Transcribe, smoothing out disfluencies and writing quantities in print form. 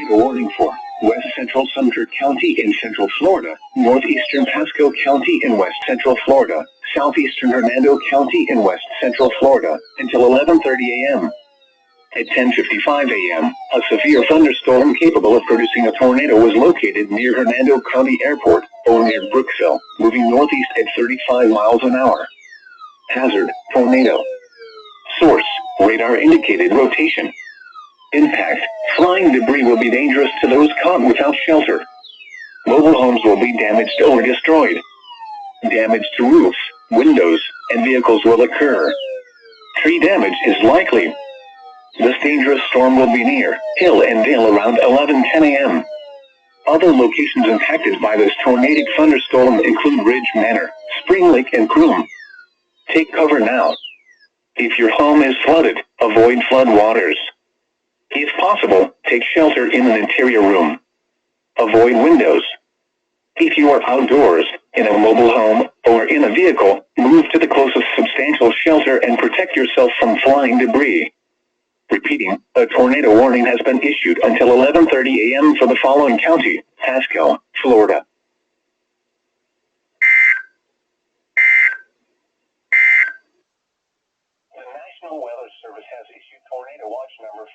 tornado warning for west central Sumter County in central Florida, northeastern Pasco County in west central Florida, southeastern Hernando County in west central Florida, until 11:30 a.m. At 10:55 a.m., a severe thunderstorm capable of producing a tornado was located near Hernando County Airport, or near Brooksville, moving northeast at 35 miles an hour. Hazard: tornado. Source: radar indicated rotation. Impact: flying debris will be dangerous to those caught without shelter. Mobile homes will be damaged or destroyed. Damage to roofs, windows, and vehicles will occur. Tree damage is likely. This dangerous storm will be near Hill and Dale around 11:10 a.m. Other locations impacted by this tornadic thunderstorm include Ridge Manor, Spring Lake, and Croom. Take cover now. If your home is flooded, avoid flood waters. If possible, take shelter in an interior room. Avoid windows. If you are outdoors, in a mobile home, or in a vehicle, move to the closest substantial shelter and protect yourself from flying debris. Repeating, a tornado warning has been issued until 11:30 a.m. for the following county: Pasco, Florida. The National Weather Service has issued tornado watch number 5.